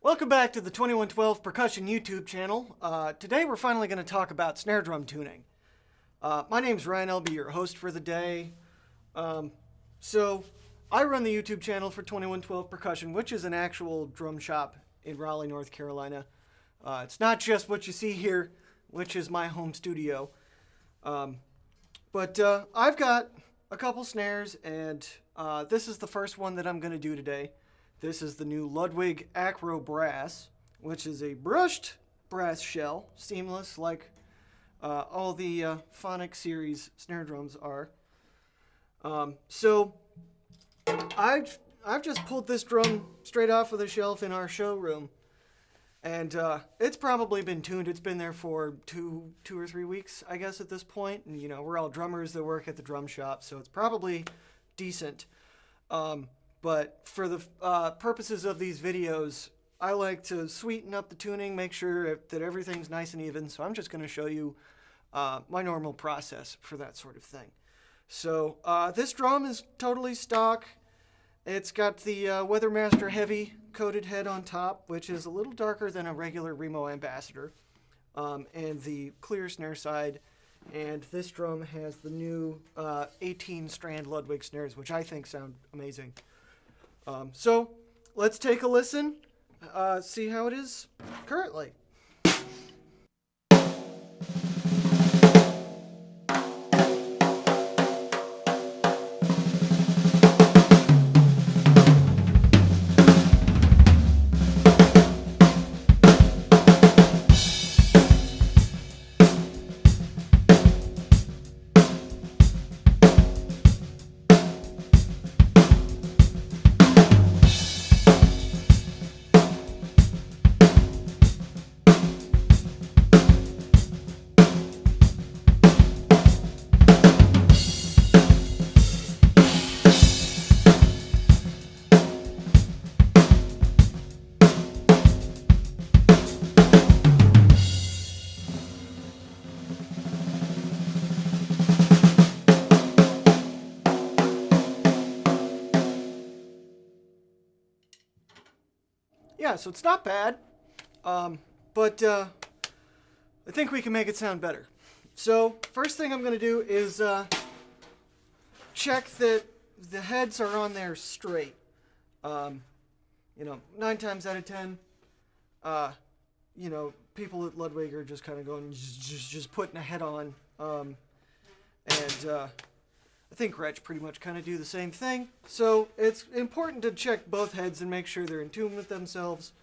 Welcome back to the 2112 Percussion YouTube channel. Today we're finally going to talk about snare drum tuning. My name's Ryan, I'll be your host for the day. So I run the YouTube channel for 2112 Percussion, which is an actual drum shop in Raleigh, North Carolina. It's not just what you see here, which is my home studio. But I've got a couple snares, and this is the first one that I'm going to do today. This is the new Ludwig Acro Brass, which is a brushed brass shell, seamless like all the Phonic series snare drums are. So I've just pulled this drum straight off of the shelf in our showroom, and it's probably been tuned. It's been there for two or 3 weeks, I guess, at this point. And you know, we're all drummers that work at the drum shop, so it's probably decent. But for the purposes of these videos, I like to sweeten up the tuning, make sure that everything's nice and even. So I'm just going to show you my normal process for that sort of thing. So this drum is totally stock. It's got the Weathermaster Heavy coated head on top, which is a little darker than a regular Remo Ambassador, and the clear snare side. And this drum has the new 18-strand Ludwig snares, which I think sound amazing. So let's take a listen, see how it is currently. Yeah, so it's not bad, but I think we can make it sound better. So first thing I'm going to do is check that the heads are on there straight. You know, 9 times out of 10, you know, people at Ludwig are just kind of going, just putting a head on, and I think Gretsch pretty much kind of do the same thing. So it's important to check both heads and make sure they're in tune with themselves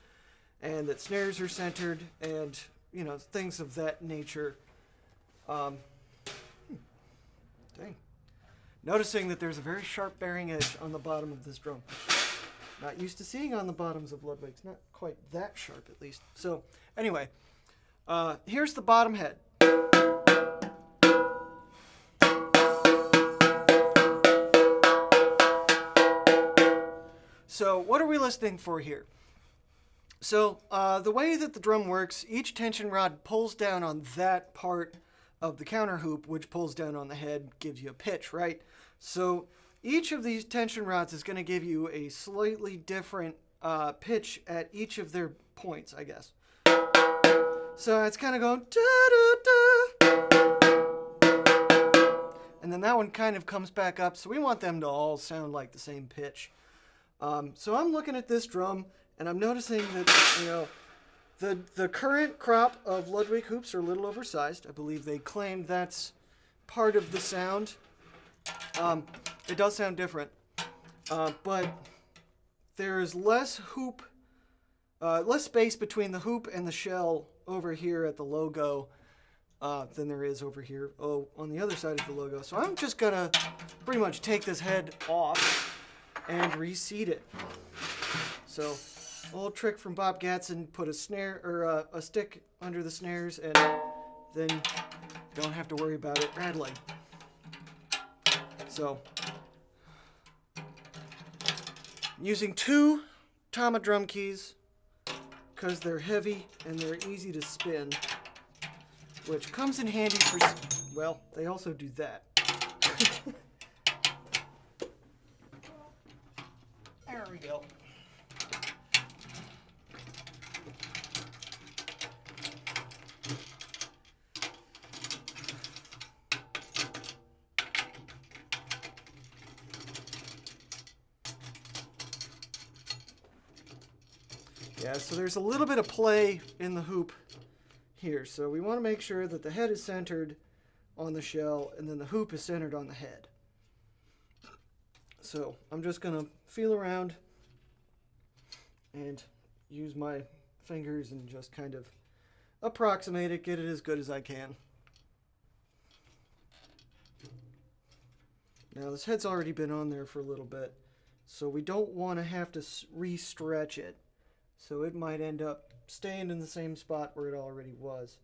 and that snares are centered and, you know, things of that nature. Dang. Noticing that there's a very sharp bearing edge on the bottom of this drum. Not used to seeing on the bottoms of Ludwigs. Not quite that sharp, at least. So anyway, here's the bottom head. So what are we listening for here? So the way that the drum works, each tension rod pulls down on that part of the counter hoop, which pulls down on the head, gives you a pitch, right? So each of these tension rods is going to give you a slightly different pitch at each of their points, I guess. So it's kind of going da-da-da. And then that one kind of comes back up, so we want them to all sound like the same pitch. So I'm looking at this drum, and I'm noticing that, you know, the current crop of Ludwig hoops are a little oversized. I believe they claim that's part of the sound. It does sound different, but there is less space between the hoop and the shell over here at the logo than there is over here on the other side of the logo. So I'm just gonna pretty much take this head off and reseat it. So, old trick from Bob Gatson: put a snare or a stick under the snares, and then don't have to worry about it rattling. So, I'm using 2 Tama drum keys because they're heavy and they're easy to spin, which comes in handy for, well, they also do that. There we go. Yeah, so there's a little bit of play in the hoop here. So we want to make sure that the head is centered on the shell and then the hoop is centered on the head. So I'm just going to feel around and use my fingers and just kind of approximate it, get it as good as I can. Now this head's already been on there for a little bit, so we don't want to have to re-stretch it. So it might end up staying in the same spot where it already was.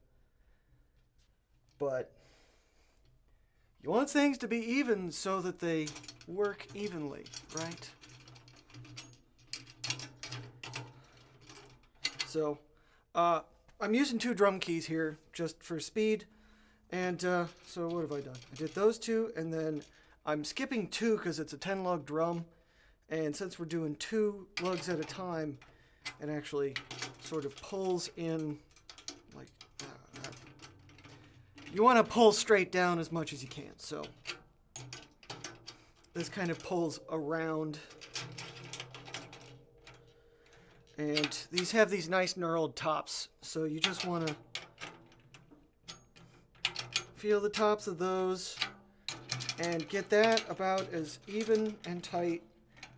But you want things to be even so that they work evenly, right? So I'm using 2 drum keys here just for speed. And so what have I done? I did those 2, and then I'm skipping 2 because it's a 10 lug drum. And since we're doing 2 lugs at a time, it actually sort of pulls in like that. You want to pull straight down as much as you can. So this kind of pulls around. And these have these nice knurled tops. So you just want to feel the tops of those and get that about as even and tight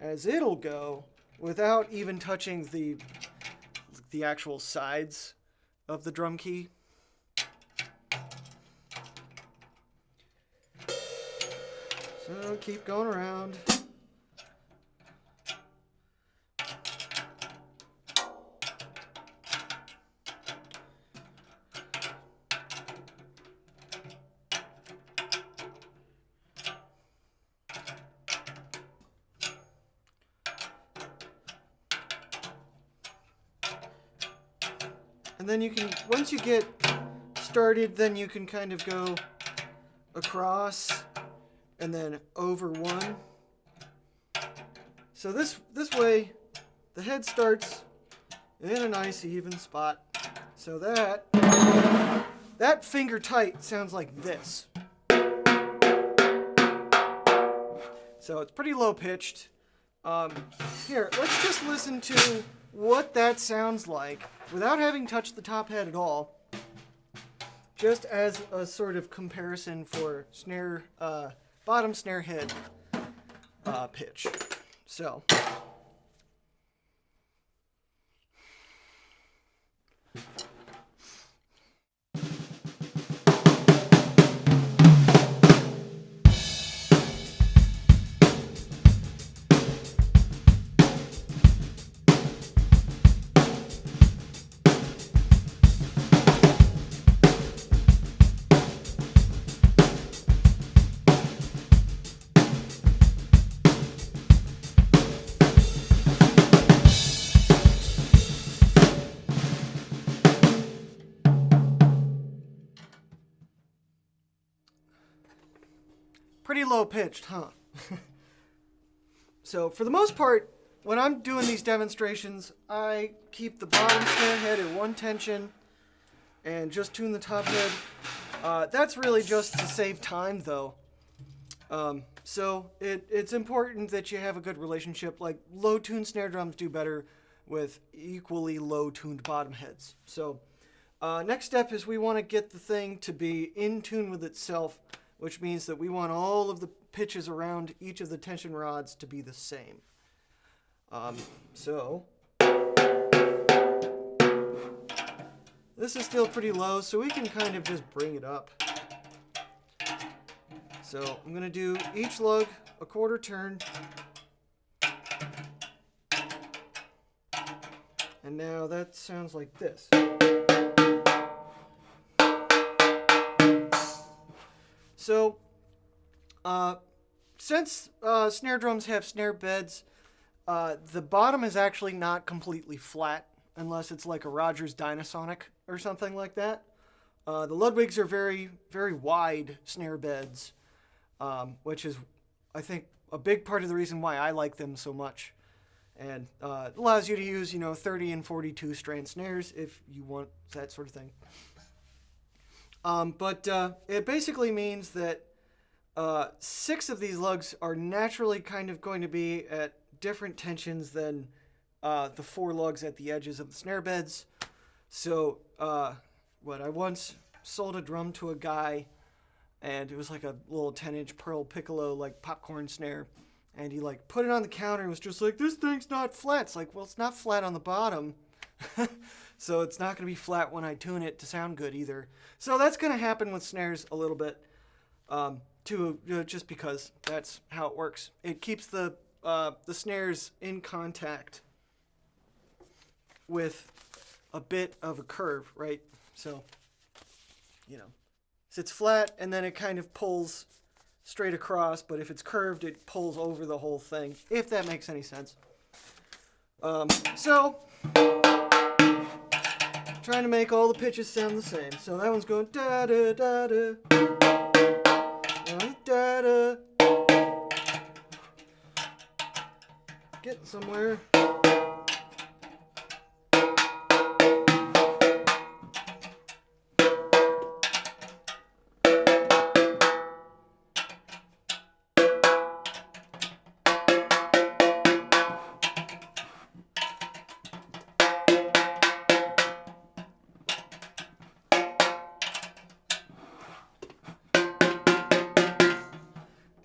as it'll go without even touching the actual sides of the drum key. So keep going around. And then you can, once you get started, then you can kind of go across and then over one. So this way, the head starts in a nice even spot. So that finger tight sounds like this. So it's pretty low pitched. Here, let's just listen to what that sounds like without having touched the top head at all, just as a sort of comparison for snare, bottom snare head pitch. So. Pretty low pitched, huh? So for the most part, when I'm doing these demonstrations, I keep the bottom snare head at one tension and just tune the top head. That's really just to save time, though. So it's important that you have a good relationship. Like low-tuned snare drums do better with equally low-tuned bottom heads. So next step is we want to get the thing to be in tune with itself, which means that we want all of the pitches around each of the tension rods to be the same. So this is still pretty low, so we can kind of just bring it up. So I'm going to do each lug a quarter turn. And now that sounds like this. So, since snare drums have snare beds, the bottom is actually not completely flat unless it's like a Rogers Dynasonic or something like that. The Ludwigs are very, very wide snare beds, which is, I think, a big part of the reason why I like them so much. And it allows you to use, 30 and 42 strand snares if you want that sort of thing. But it basically means that 6 of these lugs are naturally kind of going to be at different tensions than the 4 lugs at the edges of the snare beds. So, I once sold a drum to a guy, and it was like a little 10-inch pearl piccolo, like popcorn snare. And he like put it on the counter and was just like, this thing's not flat. It's like, well, it's not flat on the bottom. So it's not going to be flat when I tune it to sound good either. So that's going to happen with snares a little bit, just because that's how it works. It keeps the snares in contact with a bit of a curve, right? So, so it's flat and then it kind of pulls straight across, but if it's curved, it pulls over the whole thing, if that makes any sense. So, trying to make all the pitches sound the same. So that one's going da da da da da da. Getting somewhere.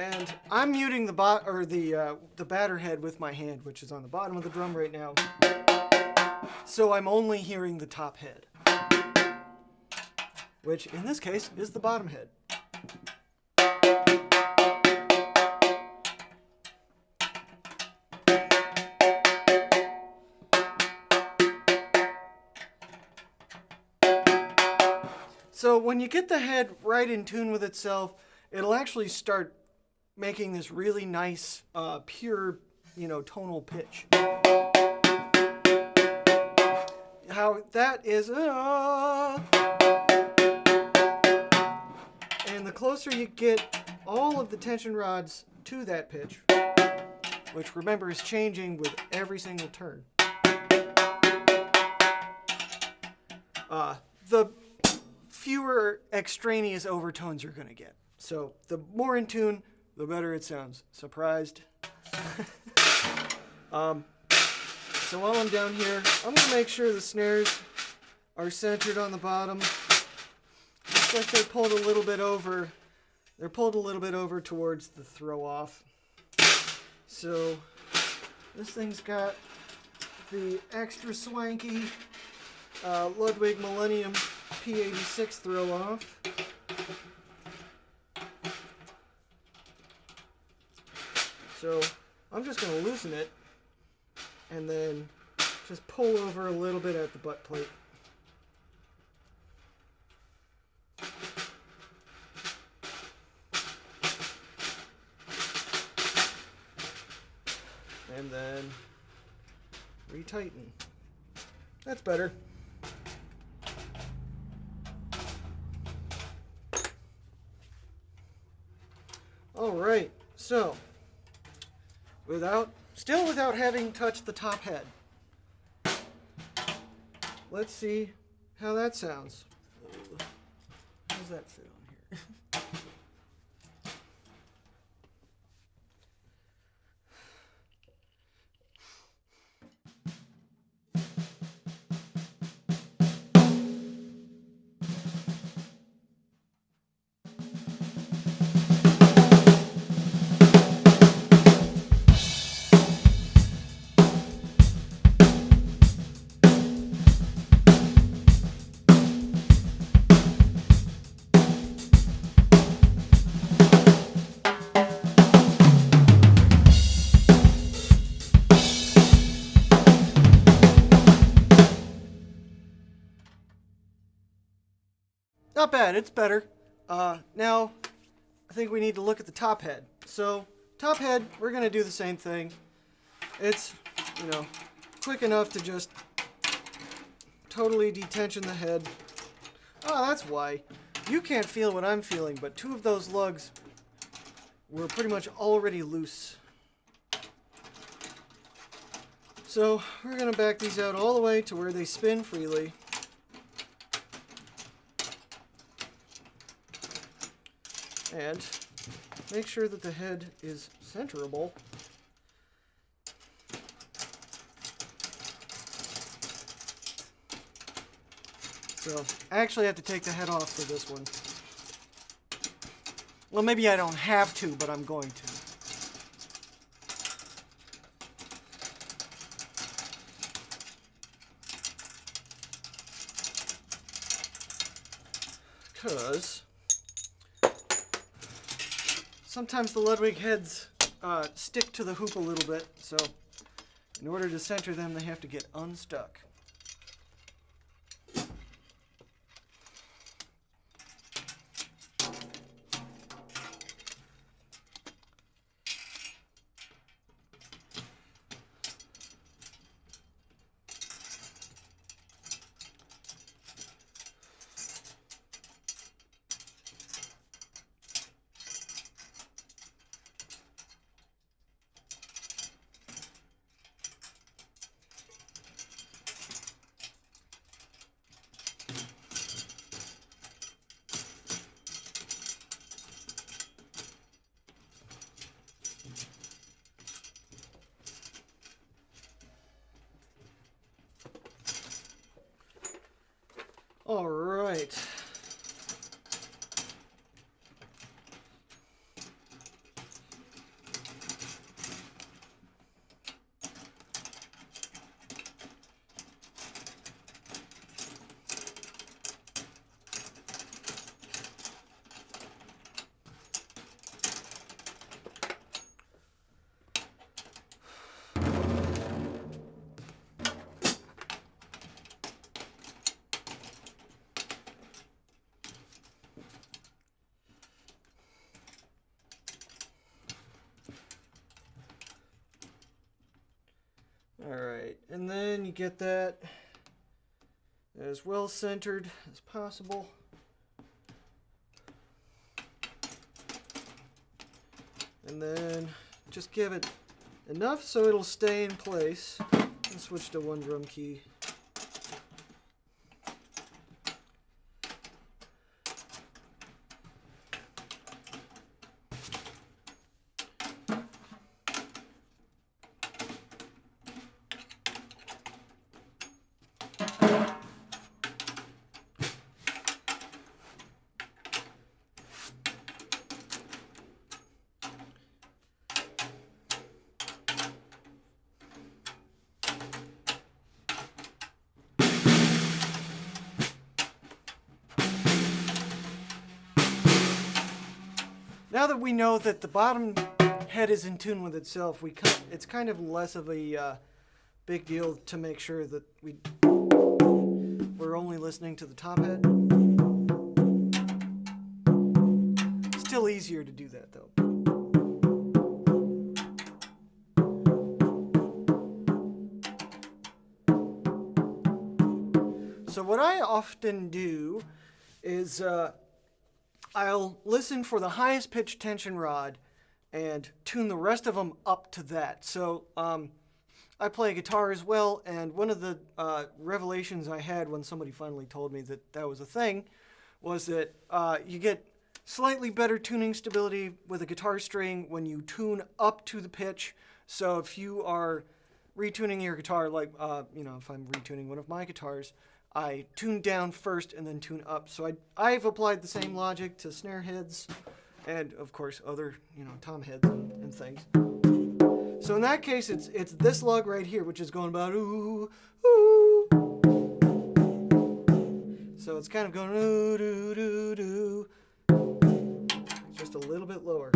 And I'm muting the batter head with my hand, which is on the bottom of the drum right now. So I'm only hearing the top head, which in this case is the bottom head. So when you get the head right in tune with itself, it'll actually start making this really nice, pure, tonal pitch. How that is, and the closer you get all of the tension rods to that pitch, which remember is changing with every single turn, the fewer extraneous overtones you're going to get. So the more in tune, the better it sounds. Surprised? So while I'm down here, I'm going to make sure the snares are centered on the bottom. Looks like they're pulled a little bit over. They're pulled a little bit over towards the throw off. So this thing's got the extra swanky Ludwig Millennium P86 throw off. So I'm just going to loosen it and then just pull over a little bit at the butt plate. And then retighten. That's better. All right, so still without having touched the top head, let's see how that sounds. How does that fit on here? Not bad, it's better. Now, I think we need to look at the top head. So, top head, we're going to do the same thing. It's, quick enough to just totally detension the head. Oh, that's why. You can't feel what I'm feeling, but 2 of those lugs were pretty much already loose. So, we're going to back these out all the way to where they spin freely. And make sure that the head is centerable. So I actually have to take the head off for this one. Well, maybe I don't have to, but I'm going to. Because sometimes the Ludwig heads stick to the hoop a little bit, so in order to center them, they have to get unstuck. All right. Alright, and then you get that as well centered as possible. And then just give it enough so it'll stay in place. And switch to one drum key. Now that we know that the bottom head is in tune with itself, it's kind of less of a big deal to make sure that we're only listening to the top head. Still easier to do that though. So what I often do is I'll listen for the highest pitch tension rod and tune the rest of them up to that. So I play guitar as well, and one of the revelations I had when somebody finally told me that that was a thing was that you get slightly better tuning stability with a guitar string when you tune up to the pitch. So if you are retuning your guitar, like if I'm retuning one of my guitars, I tune down first and then tune up. So I've applied the same logic to snare heads and, of course, other, tom heads and things. So in that case, it's this lug right here, which is going about ooh, ooh. So it's kind of going ooh, doo, doo, doo. Just a little bit lower.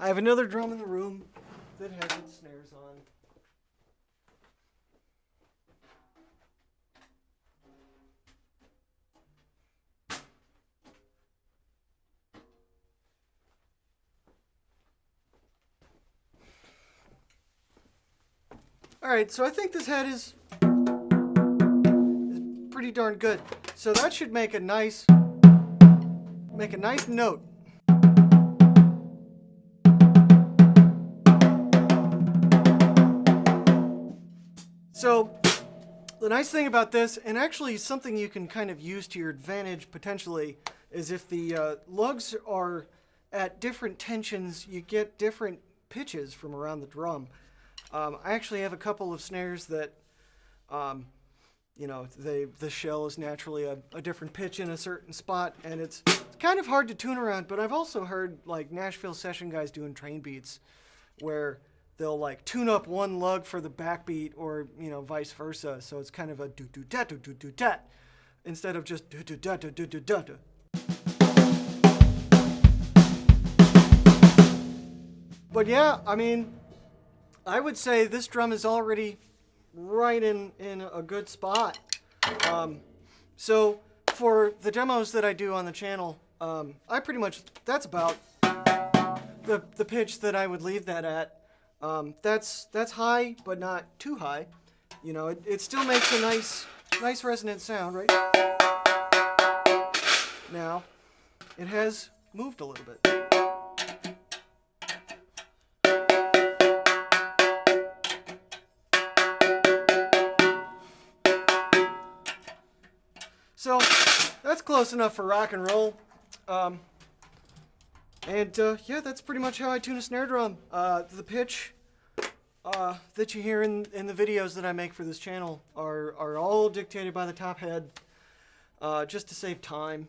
I have another drum in the room that has its snares on. All right, so I think this head is pretty darn good. So that should make a nice note. So the nice thing about this, and actually something you can kind of use to your advantage potentially, is if the lugs are at different tensions, you get different pitches from around the drum. I actually have a couple of snares that, you know, the shell is naturally a different pitch in a certain spot, and it's kind of hard to tune around. But I've also heard like Nashville session guys doing train beats, where they'll like tune up one lug for the backbeat, or you know, vice versa. So it's kind of a do do da do do do da, instead of just do do da do do do da. But yeah, I mean, I would say this drum is already right in a good spot. So for the demos that I do on the channel, I pretty much, that's about the pitch that I would leave that at. That's high, but not too high. You know, it still makes a nice resonant sound, right? Now, it has moved a little bit. So that's close enough for rock and roll. Yeah, that's pretty much how I tune a snare drum. The pitch that you hear in the videos that I make for this channel are all dictated by the top head, just to save time.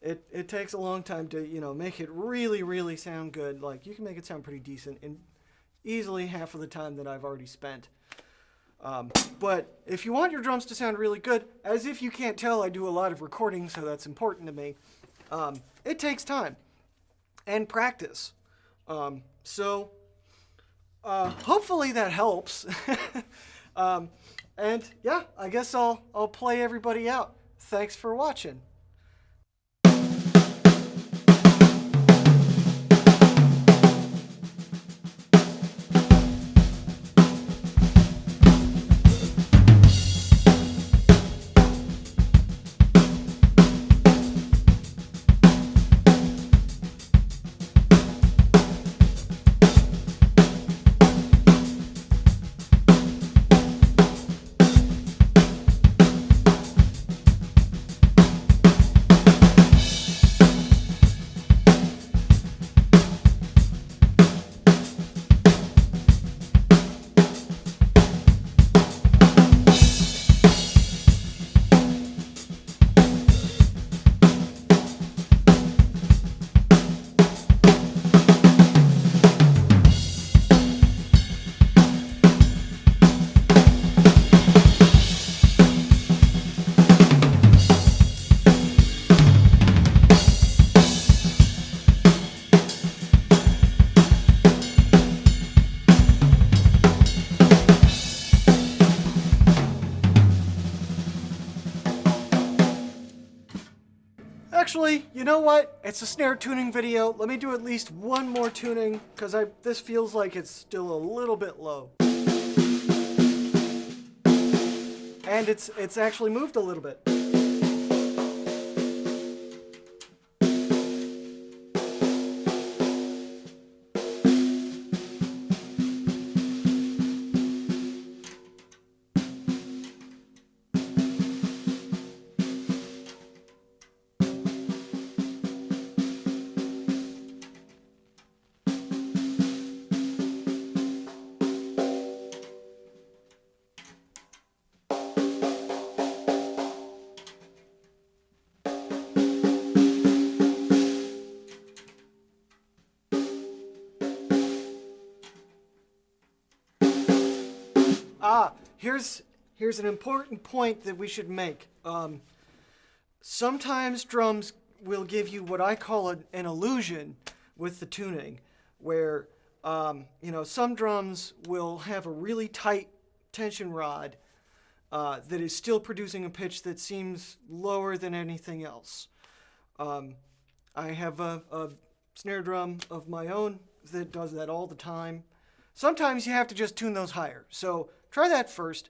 It takes a long time to, you know, make it really, really sound good. Like, you can make it sound pretty decent in easily half of the time that I've already spent. But if you want your drums to sound really good, as if you can't tell, I do a lot of recording, so that's important to me. It takes time and practice. So hopefully that helps. And yeah, I guess I'll play everybody out. Thanks for watching. Actually, you know what? It's a snare tuning video. Let me do at least one more tuning, because this feels like it's still a little bit low. And it's actually moved a little bit. Here's an important point that we should make. Sometimes drums will give you what I call an illusion with the tuning, where you know, some drums will have a really tight tension rod that is still producing a pitch that seems lower than anything else. I have a snare drum of my own that does that all the time. Sometimes you have to just tune those higher. So try that first.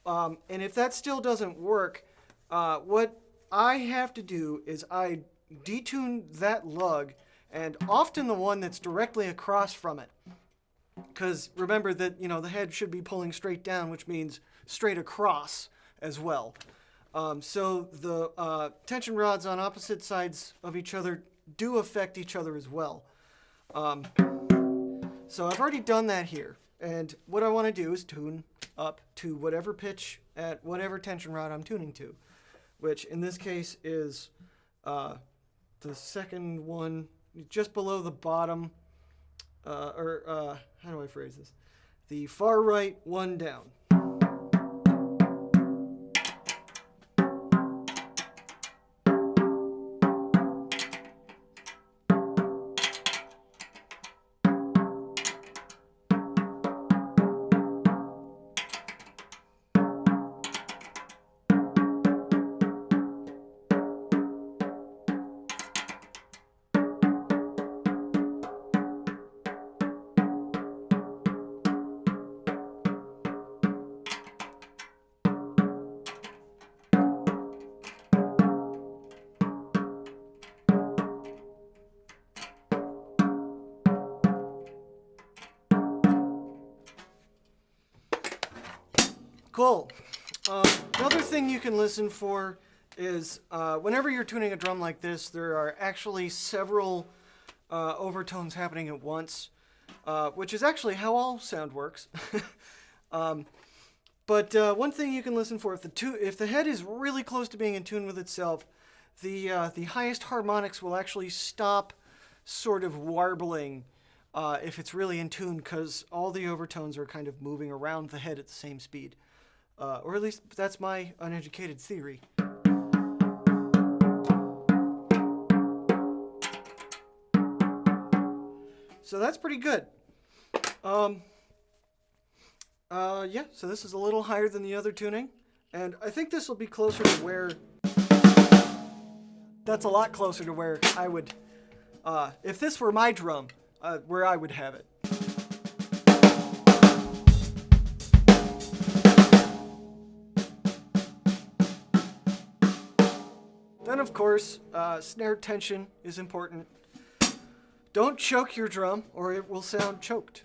And if that still doesn't work, what I have to do is I detune that lug, and often the one that's directly across from it. Because remember that, the head should be pulling straight down, which means straight across as well. So the tension rods on opposite sides of each other do affect each other as well. So I've already done that here. And what I want to do is tune up to whatever pitch at whatever tension rod I'm tuning to, which in this case is the second one just below the bottom, how do I phrase this? The far right one down. Cool. Another thing you can listen for is whenever you're tuning a drum like this, there are actually several overtones happening at once, which is actually how all sound works. But one thing you can listen for, if the head is really close to being in tune with itself, the highest harmonics will actually stop sort of warbling if it's really in tune, because all the overtones are kind of moving around the head at the same speed. Or at least that's my uneducated theory. So that's pretty good. Yeah, so this is a little higher than the other tuning. And I think this will be closer to where... That's a lot closer to where I would... if this were my drum, where I would have it. Then, of course, snare tension is important. Don't choke your drum, or it will sound choked.